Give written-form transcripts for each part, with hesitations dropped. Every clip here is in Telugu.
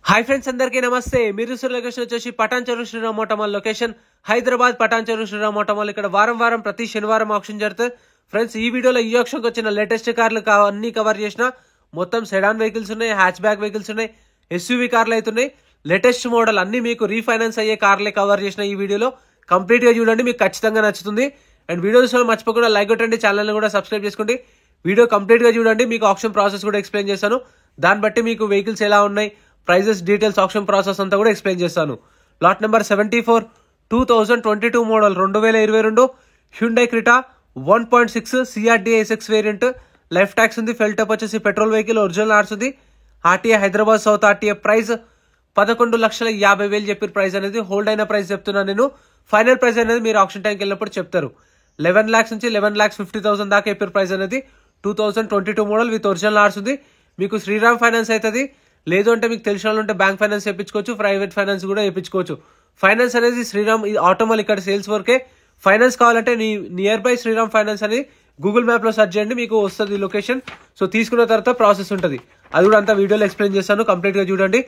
హాయ్ ఫ్రెండ్స్, అందరికీ నమస్తే. మీరు లొకేషన్ వచ్చేసి పటాన్ చెరువు శ్రీరామ్ మోటామాల్ లొకేషన్ హైదరాబాద్. పటాన్ చెరువు శ్రీరామ్ మోటామాల్ ఇక్కడ వారం ప్రతి శనివారం ఆప్షన్ జరుగుతుంది. ఫ్రెండ్స్, ఈ వీడియోలో ఈ ఆప్షన్కి వచ్చిన లేటెస్ట్ కార్లు అన్ని కవర్ చేసిన. మొత్తం సెడాన్ వెహికల్స్ ఉన్నాయి, హ్యాచ్ బ్యాక్ వెహికల్స్ ఉన్నాయి, ఎస్యూవీ కార్లు అవుతున్నాయి. లేటెస్ట్ మోడల్ అన్ని మీకు రీఫైనాన్స్ అయ్యే కార్లే కవర్ చేసిన. ఈ వీడియోలో కంప్లీట్ గా చూడండి, మీకు ఖచ్చితంగా నచ్చుతుంది. అండ్ వీడియోస్ మర్చిపోకుండా లైక్ కొట్టండి, ఛానల్ కూడా సబ్స్క్రైబ్ చేసుకోండి. వీడియో కంప్లీట్ గా చూడండి, మీకు ఆప్షన్ ప్రాసెస్ కూడా ఎక్స్ప్లెయిన్ చేస్తాను. దాన్ని బట్టి మీకు వెహికల్స్ ఎలా ఉన్నాయి, ప్రైజెస్, డీటెయిల్స్, ఆప్షన్ ప్రాసెస్ అంతా కూడా ఎక్స్ప్లెయిన్ చేస్తాను. Lot number 74 2022 model 2022 Hyundai Creta 1.6 CRDI SX variant. Life tax ఉంది, ఫెల్ టప్ వచ్చేసి పెట్రోల్ వెహికల్, ఒరిజినల్ ఆర్స్ ఉంది. RTA Hyderabad south RTA. Price 11,50,000 చెప్పిన ప్రైస్ అనేది హోల్డ్ అయిన ప్రైస్ చెప్తున్నాను నేను. ఫైనల్ ప్రైస్ అనేది మీరు ఆప్షన్ టైంకి వెళ్ళినప్పుడు చెప్తారు. 11 lakhs నుంచి 11,50,000 దాకా చెప్పిన ప్రైస్ అనేది 2022 మోడల్ విత్ ఒరిజినల్ ఆర్స్ ఉంది. మీకు శ్రీరామ్ ఫైనాన్స్ అవుతుంది. లేదు అంటే మీకు తెలిసిన వాళ్ళు ఉంటే బ్యాంక్ ఫైనాన్స్ చేయించుకోవచ్చు, ప్రైవేట్ ఫైనాన్స్ కూడా చేయించుకోవచ్చు. ఫైనాన్స్ అనేది శ్రీరామ్ ఆటోమాల్ ఇక్కడ సేల్స్ వరకే. ఫైనాన్స్ కావాలంటే నియర్ బై శ్రీరామ్ ఫైనాన్స్ అని గూగుల్ మ్యాప్ లో సెర్చ్ చేయండి, మీకు వస్తుంది లొకేషన్. సో తీసుకున్న తర్వాత ప్రాసెస్ ఉంటుంది, అది కూడా అంతా వీడియోలో ఎక్స్ప్లెయిన్ చేస్తాను. కంప్లీట్ గా చూడండి.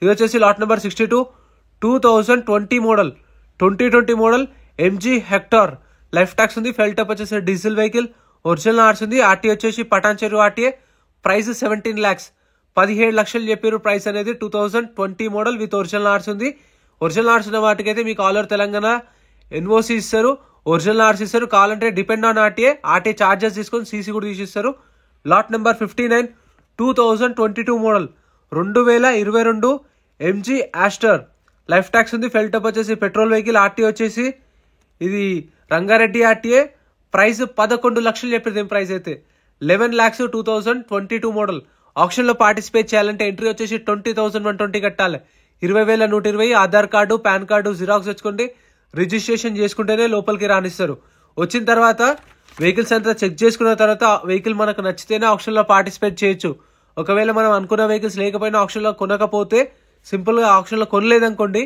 ఇది వచ్చేసి lot number 62 2020 model 2020 model MG hectare. Life tax ఉంది, ఫెల్ టప్ వచ్చేసి డీజిల్ వెహికల్, ఒరిజినల్ ఆర్స్ ఉంది. ఆర్టీ వచ్చేసి పటాన్ చెరువు ఆర్టీఏ. ప్రైస్ 17 lakhs 17 లక్షలు చెప్పారు ప్రైస్ అనేది. 2020 మోడల్ విత్ ఒరిజినల్ ఆర్స్ ఉంది. ఒరిజినల్ ఆర్స్ ఉన్న వాటికైతే మీకు ఆల్ ఓవర్ తెలంగాణ ఎన్ఓసి ఇస్తారు, ఒరిజినల్ ఆర్స్ ఇస్తారు. కావాలంటే డిపెండ్ ఆన్ ఆర్టీఏ చార్జెస్ తీసుకొని సీసీ కూడా తీసిస్తారు. Lot number 59 2022 model 2022 MG Astor. Life tax ఉంది, ఫెల్ టప్ వచ్చేసి పెట్రోల్ వెహికల్. ఆర్టీఏ వచ్చేసి ఇది రంగారెడ్డి ఆర్టీఏ. ప్రైస్ 11 లక్షలు చెప్పారు ప్రైస్ అయితే. 11 lakhs 2022 మోడల్. ఆప్షన్ లో పార్టిసిపేట్ చేయాలంటే ఎంట్రీ వచ్చేసి 20,120 కట్టాలి. 20,120. Aadhaar card, pan card xerox తెచ్చుకోండి. రిజిస్ట్రేషన్ చేసుకుంటేనే లోపలికి రానిస్తారు. వచ్చిన తర్వాత వెహికల్స్ అంతా చెక్ చేసుకున్న తర్వాత వెహికల్ మనకు నచ్చితేనే ఆప్షన్ లో పార్టిసిపేట్ చేయొచ్చు. ఒకవేళ మనం అనుకున్న వెహికల్స్ లేకపోయినా ఆప్షన్ లో కొనకపోతే, సింపుల్ గా ఆప్షన్ లో కొనలేదనుకోండి,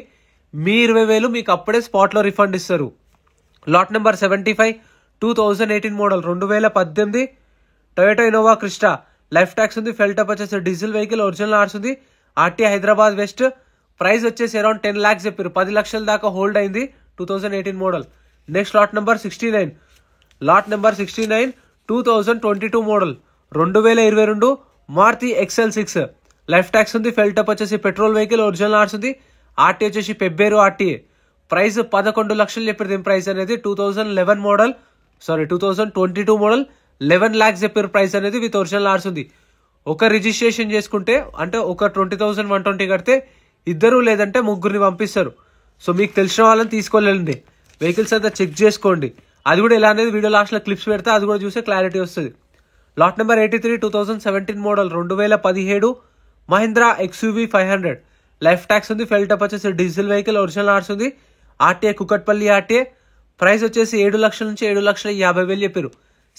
మీ 20,000 మీకు అప్పుడే స్పాట్ లో రిఫండ్ ఇస్తారు. Lot number 75 2018 model 2018 Toyota Innova Crysta. Life tax ఉంది, ఫెల్ టప్ వచ్చేసి డీజిల్ వెహికల్, ఒరిజినల్ ఆర్స్ ఉంది. RT Hyderabad west. ప్రైస్ వచ్చేసి అరౌండ్ 10 lakhs చెప్పారు. 10 లక్షల దాకా హోల్డ్ అయింది. 2018 model. Next lot number 69 2022 model 2022 Maruti XL6. Life tax ఉంది, ఫెల్ టప్ వచ్చేసి పెట్రోల్ వెహికల్, ఒరిజినల్ ఆర్స్ ఉంది. ఆర్టీ వచ్చేసి పెబ్బేరు ఆర్టీఏ. ప్రైస్ 11 లక్షలు చెప్పారు దీని ప్రైస్ అనేది. 2022 మోడల్ 11 lakhs చెప్పారు ప్రైస్ అనేది విత్ ఒరిజినల్ ఆర్స్ ఉంది. ఒక రిజిస్ట్రేషన్ చేసుకుంటే అంటే ఒక 20,120 కడితే ఇద్దరు లేదంటే ముగ్గురిని పంపిస్తారు. సో మీకు తెలిసిన వాళ్ళని తీసుకోలేండి. వెహికల్స్ అంతా చెక్ చేసుకోండి. అది కూడా ఎలా అనేది వీడియో లాస్ట్ లో క్లిప్స్ పెడితే అది కూడా చూస్తే క్లారిటీ వస్తుంది. Lot number 83 2017 model 2017 Mahindra XUV 500. Life tax ఉంది, ఫెల్ టప్ వచ్చేసి డీజిల్ వెహికల్, ఒరిజినల్ ఆర్స్ ఉంది. RTA Kukatpally RTA. ప్రైస్ వచ్చేసి 7 లక్షల నుంచి 7,50,000 చెప్పారు.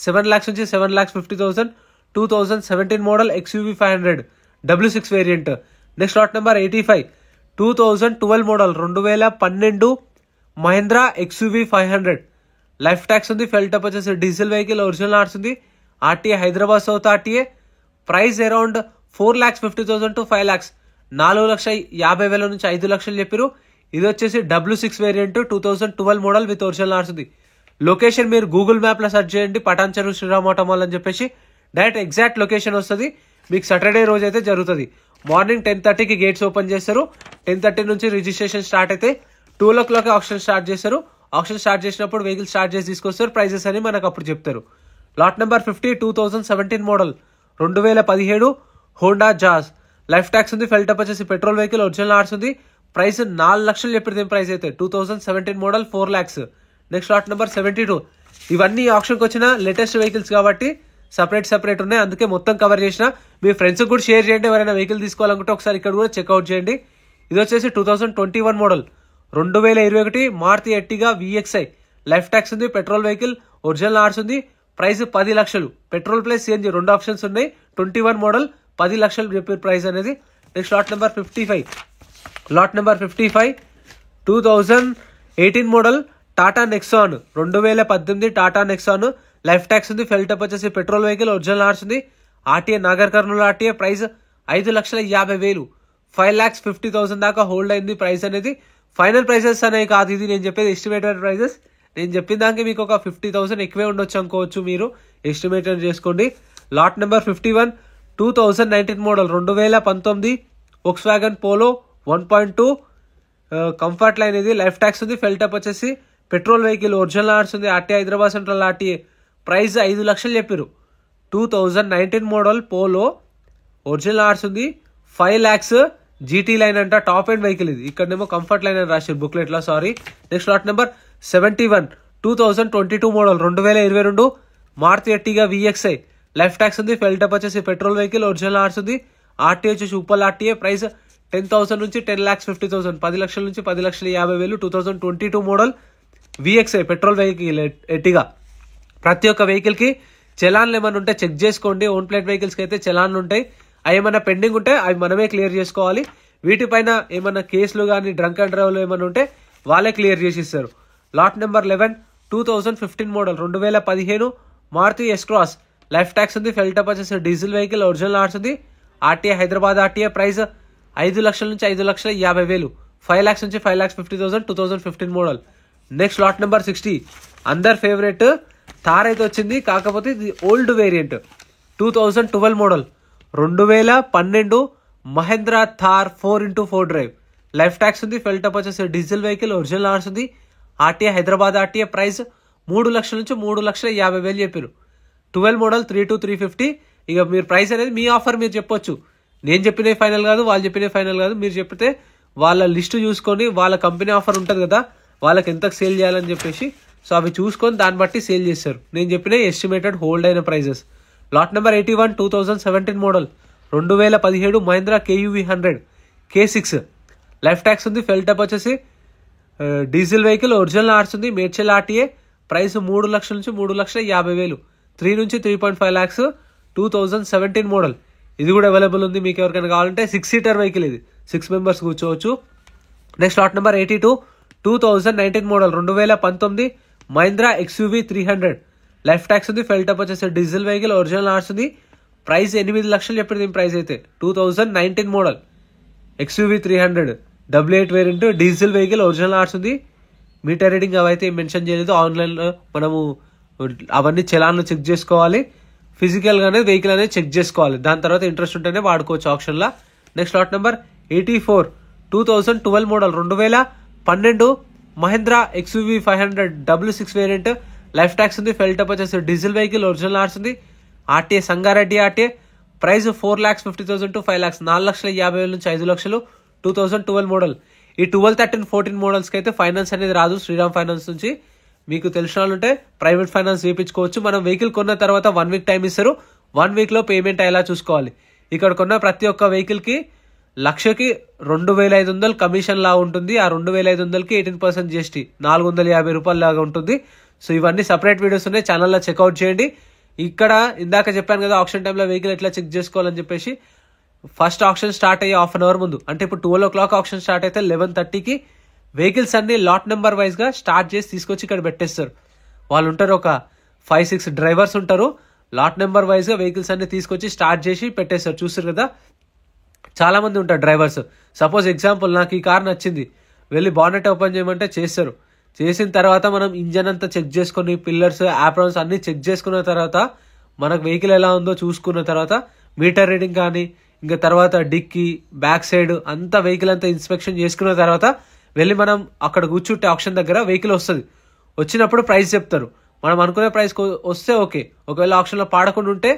7 lakhs నుంచి 7,50,000. 2017 model XUV 500 W6 variant. Next lot number 85 2012 model 2012 Mahindra XUV 500. Life tax ఉంది, ఫెల్ టప్ వచ్చేసి డీజిల్ వెహికల్, ఒరిజినల్ ఆర్స్ ఉంది. RTA Hyderabad south RTA. Price around 4,50,000 to 5 lakhs 4,50,000 నుంచి 5 లక్షలు చెప్పారు. ఇది వచ్చేసి W6 variant 2012 model with original ఆర్స్ ఉంది. లొకేషన్ మీరు గూగుల్ మ్యాప్ లో సెర్చ్ చేయండి, పటాన్ చెరువు శ్రీరామ్ మోటామాల్ అని చెప్పేసి డైరెక్ట్ ఎగ్జాక్ట్ లొకేషన్ వస్తుంది. మీకు సాటర్డే రోజు అయితే జరుగుతుంది. మార్నింగ్ 10:30కి గేట్స్ ఓపెన్ చేస్తారు. 10:30 నుంచి రిజిస్ట్రేషన్ స్టార్ట్ అయితే 12 o'clock ఆప్షన్ స్టార్ట్ చేస్తారు. ఆప్షన్ స్టార్ట్ చేసినప్పుడు వెహికల్ స్టార్ట్ చేసి తీసుకొస్తారు. ప్రైజెస్ అని మనకు అప్పుడు చెప్తారు. Lot number 50 2017 model 2017 Honda jazz. Life tax ఉంది, ఫెల్ టప్ వచ్చేసి పెట్రోల్ వెహికల్, ఒరిజినల్ ఆర్స్ ఉంది. ప్రైస్ 4 లక్షలు చెప్పారు ప్రైస్ అయితే. 2017 model 4 lakhs. Next lot number 72. ఇవన్నీ ఆప్షన్కి వచ్చిన లేటెస్ట్ వెహికల్స్ కాబట్టి సపరేట్ ఉన్నాయి, అందుకే మొత్తం కవర్ చేసిన. మీ ఫ్రెండ్స్ కూడా షేర్ చేయండి. ఎవరైనా వెహికల్ తీసుకోవాలనుకుంటే ఒకసారి ఇక్కడ కూడా చెక్అవుట్ చేయండి. ఇది వచ్చేసి 2021 model 2021 Maruti Ertiga VXI. Life tax ఉంది, పెట్రోల్ వెహికల్, ఒరిజినల్ ఆర్స్ ఉంది. ప్రైస్ 10 లక్షలు. పెట్రోల్ ప్లస్ CNG 2 ఆప్షన్స్ ఉన్నాయి. 21 మోడల్ 10 లక్షలు చెప్పారు ప్రైస్ అనేది. Next lot number 55 2018 model Tata Nexon 2018 Tata Nexon. Life tax ఉంది, ఫెల్ టప్ వచ్చేసి పెట్రోల్ వెహికల్, ఒరిజినల్ ఆర్స్ ఉంది. RTA Nagar Kurnool RTA. Price 5,50,000. 5,50,000 దాకా హోల్డ్ అయింది ప్రైస్ అనేది. ఫైనల్ ప్రైసెస్ అనేవి కాదు, ఇది నేను చెప్పేది ఎస్టిమేటెడ్ ప్రైసెస్. నేను చెప్పిన దానికి మీకు ఒక 50,000 ఎక్కువే ఉండొచ్చు అనుకోవచ్చు, మీరు ఎస్టిమేటెడ్ చేసుకోండి. Lot number 51 2019 model 2019 Volkswagen Polo 1.2 comfort line. ఇది లైఫ్ ట్యాక్స్ ఉంది, ఫెల్టప్ వచ్చేసి పెట్రోల్ వెహికల్, ఒరిజినల్ ఆర్ట్స్ ఉంది, RTI Hyderabad central RTA. Price 5 లక్షలు చెప్పారు. 2019 మోడల్ పోలో ఒరిజినల్ ఆర్ట్స్ ఉంది, 5 lakhs జీటీ లైన్ అంట, టాప్ ఎండ్ వెహికల్ ఇది. ఇక్కడనేమో కంఫర్ట్ లైన్ అని రాశారు బుక్లెట్ లో, sorry. Next lot number 71 2022 model 2022 Maruti Ertiga VXI. Life tax ఉంది, ఫెల్టప్ వచ్చేసి పెట్రోల్ వెహికల్, ఒరిజినల్ ఆర్ట్స్ ఉంది, ఆర్టీఏ వచ్చేసి ఉప్పల్ ఆర్టీఏ. ప్రైస్ 10,000 నుంచి 10,50,000, 10 లక్షల నుంచి 10,50,000. 2022 model VXI petrol vehicle Ertiga. ప్రతి ఒక్క వెహికల్ కి చలాన్లు ఏమైనా ఉంటే చెక్ చేసుకోండి. ఓన్ ప్లేట్ వెహికల్స్ కి అయితే చలాన్లు ఉంటాయి, అవి ఏమైనా పెండింగ్ ఉంటే అవి మనమే క్లియర్ చేసుకోవాలి. వీటిపైన ఏమైనా కేసులు కానీ డ్రంక్ అండ్ డ్రైవ్లు ఏమైనా ఉంటే వాళ్ళే క్లియర్ చేసి ఇస్తారు. Lot number 11 2015 model 2015 Maruti S Cross. Life tax ఉంది, ఫెల్టప్ వచ్చేసి డీజిల్ వెహికల్, ఒరిజినల్ ఆర్ట్స్ ఉంది, ఆర్టీఏ హైదరాబాద్ ఆర్టీఏ. ప్రైస్ 5 లక్షల నుంచి 5,50,000, 5 lakhs నుంచి 5,50,000. 2015 మోడల్. నెక్స్ట్ లాట్ నెంబర్ 60 అందర్ ఫేవరెట్ థార్ అయితే వచ్చింది, కాకపోతే ఇది old variant. 2012 model 2012 Mahindra Thar 4x4 drive. Life tax ఉంది, ఫెల్టప్ వచ్చేసి డీజిల్ వెహికల్, ఒరిజినల్ ఆర్ట్స్ ఉంది, ఆర్టీఏ హైదరాబాద్ ఆర్టీఏ. ప్రైస్ 3 లక్షల నుంచి 3,50,000 చెప్పారు. 12 మోడల్ 3,350. ఇక మీరు ప్రైస్ అనేది మీ ఆఫర్ మీరు చెప్పొచ్చు, నేను చెప్పినవి ఫైనల్ కాదు, వాళ్ళు చెప్పినవి ఫైనల్ కాదు. మీరు చెప్తే వాళ్ళ లిస్ట్ చూసుకొని వాళ్ళ కంపెనీ ఆఫర్ ఉంటుంది కదా, వాళ్ళకి ఎంతకు సేల్ చేయాలని చెప్పేసి, సో అవి చూసుకొని దాన్ని బట్టి సేల్ చేస్తారు. నేను చెప్పిన ఎస్టిమేటెడ్ హోల్డ్ అయిన prices. Lot number 81 2017 model 2017 Mahindra KUV 100 K6. Life tax ఉంది, ఫెల్టప్ వచ్చేసి డీజిల్ వెహికల్, ఒరిజినల్ ఆర్ట్స్ ఉంది, మేడ్చల్ ఆర్టీఏ. ప్రైస్ 3 లక్షల నుంచి 3,50,000, 3 నుంచి 3.5 lakhs. 2017 మోడల్. ఇది కూడా అవైలబుల్ ఉంది, మీకు ఎవరికైనా కావాలంటే 6 seater వెహికల్, ఇది 6 members కూర్చోవచ్చు. Next lot number 82 2019 model 2019 Mahindra XUV 300. Life tax ఉంది, ఫెల్టప్ వచ్చేసి డీజిల్ వెహికల్, ఒరిజినల్ ఆర్ట్స్ ఉంది. ప్రైస్ 8 లక్షలు చెప్పింది దీని ప్రైస్ అయితే. 2019 model XUV 300 W8 variant, diesel vehicle, original arts ఉంది. మీటర్ రీడింగ్ అవైతే మెన్షన్ చేయలేదు. ఆన్లైన్లో మనము అవన్నీ చలాన్లు చెక్ చేసుకోవాలి, ఫిజికల్ గానే వెహికల్ అనేది చెక్ చేసుకోవాలి. దాని తర్వాత ఇంట్రెస్ట్ ఉంటేనే వాడుకోవచ్చు ఆప్షన్ లా. Next lot number 84 2012 model 2012 Mahindra XUV 500 W6 variant. Life tax ఉంది, ఫెల్టప్ వచ్చేసి డీజిల్ వెహికల్, ఒరిజినల్ ఆర్ట్స్ ఉంది, RTA Sangareddy RTA. Price 4,50,000 to 5 lakhs, 4,50,000 నుంచి 5 లక్షలు. 2012 మోడల్. ఈ 12, 13, 14 మోడల్స్ కి అయితే ఫైనాన్స్ అనేది రాదు శ్రీరామ్ ఫైనాన్స్ నుంచి. మీకు తెలిసిన వాళ్ళు ఉంటే ప్రైవేట్ ఫైనాన్స్ చేయించుకోవచ్చు. మనం వెహికల్ కొన్న తర్వాత 1 week టైం ఇస్తారు, 1 week లో పేమెంట్ అయ్యేలా చూసుకోవాలి. ఇక్కడ కొన్న ప్రతి ఒక్క వెహికల్ కి లక్షకి 2,500 కమిషన్ లా ఉంటుంది. ఆ 2,500కి 18% GST, 450 రూపాయలు లాగా ఉంటుంది. సో ఇవన్నీ సపరేట్ వీడియోస్ ఉన్నాయి, ఛానల్లో చెక్అవుట్ చేయండి. ఇక్కడ ఇందాక చెప్పాను కదా ఆప్షన్ టైంలో వెహికల్ ఎట్లా చెక్ చేసుకోవాలని చెప్పేసి. ఫస్ట్ ఆప్షన్ స్టార్ట్ అయ్యే 1/2 hour ముందు, అంటే ఇప్పుడు 12 o'clock ఆప్షన్ స్టార్ట్ అయితే 11:30కి వెహికల్స్ అన్ని లాట్ నెంబర్ వైజ్ గా స్టార్ట్ చేసి తీసుకొచ్చి ఇక్కడ పెట్టేస్తారు. వాళ్ళు ఉంటారు, ఒక 5-6 డ్రైవర్స్ ఉంటారు. లాట్ నెంబర్ వైజ్ గా వెహికల్స్ అన్ని తీసుకొచ్చి స్టార్ట్ చేసి పెట్టేస్తారు. చూస్తారు కదా, చాలా మంది ఉంటారు డ్రైవర్స్. సపోజ్ ఎగ్జాంపుల్, నాకు ఈ కార్ నచ్చింది, వెళ్ళి బానెట్ ఓపెన్ చేయమంటే చేస్తారు. చేసిన తర్వాత మనం ఇంజన్ అంతా చెక్ చేసుకుని, పిల్లర్స్, ఆప్రాన్స్ అన్ని చెక్ చేసుకున్న తర్వాత, మనకు వెహికల్ ఎలా ఉందో చూసుకున్న తర్వాత, మీటర్ రీడింగ్ కానీ ఇంకా తర్వాత డిక్కీ, బ్యాక్ సైడ్ అంతా వెహికల్ అంతా ఇన్స్పెక్షన్ చేసుకున్న తర్వాత వెళ్ళి మనం అక్కడ కూర్చుంటే ఆప్షన్ దగ్గర వెహికల్ వస్తుంది. వచ్చినప్పుడు ప్రైస్ చెప్తారు. మనం అనుకునే ప్రైస్ వస్తే ఓకే, ఒకవేళ ఆప్షన్లో పాడకుండా ఉంటే,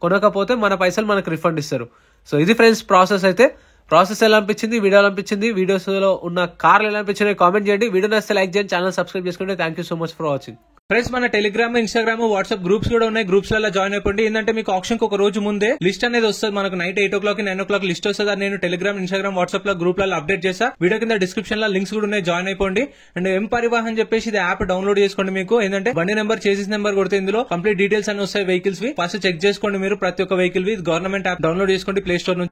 కొనకపోతే మన పైసలు మనకు రిఫండ్ ఇస్తారు. సో ఇది ఫ్రెండ్స్ ప్రాసెస్ అయితే. ప్రాసెస్ ఎలా అనిపించింది, వీడియో ఎలా అనిపించింది, వీడియోస్ లో ఉన్న కార్లు ఎలా అనిపించినాయి కామెంట్ చేయండి. వీడియో నచ్చితే లైక్ చేయండి, ఛానల్ సబ్స్క్రైబ్ చేసుకోండి. Thank you so much for watching. Friends, మన టెలిగ్రామ్, ఇన్స్టాగ్రామ్, వాట్సాప్ గ్రూప్స్ కూడా ఉన్నాయి. గ్రూప్స్ లలో జాయిన్ అయిపోండి. ఏంటంటే మీకు ఆప్షన్ కి ఒక రోజు ముందే లిస్ట్ అనేది వస్తుంది. మనకు నైట్ 8 o'clock 9 o'clock లిస్ట్ వస్తుంది. అది నేను టెలిగ్రామ్, ఇన్స్టాగ్రామ్, వాట్సాప్ లో గ్రూప్ లలో అప్డేట్ చేస్తా. వీడియో కింద డిస్క్రిప్షన్ లో లింక్స్ కూడా ఉన్నాయి, జాయిన్ అయిపోండి. అండ్ ఎం పరివాహన్ చెప్పేసి ఇది యాప్ డౌన్లోడ్ చేసుకోండి. మీకు ఏంటంటే బండి నెంబర్, చేసిస్ నెంబర్ కొడితే ఇందులో కంప్లీట్ డీటెయిల్స్ అన్ని వస్తాయి వెహికల్స్ వి. ఫస్ట్ చెక్ చేసుకోండి మీరు ప్రతి ఒక్క వెహికల్ వి. గవర్నమెంట్ యాప్ డౌన్లోడ్ చేసుకోండి ప్లే స్టోర్ నుంచి.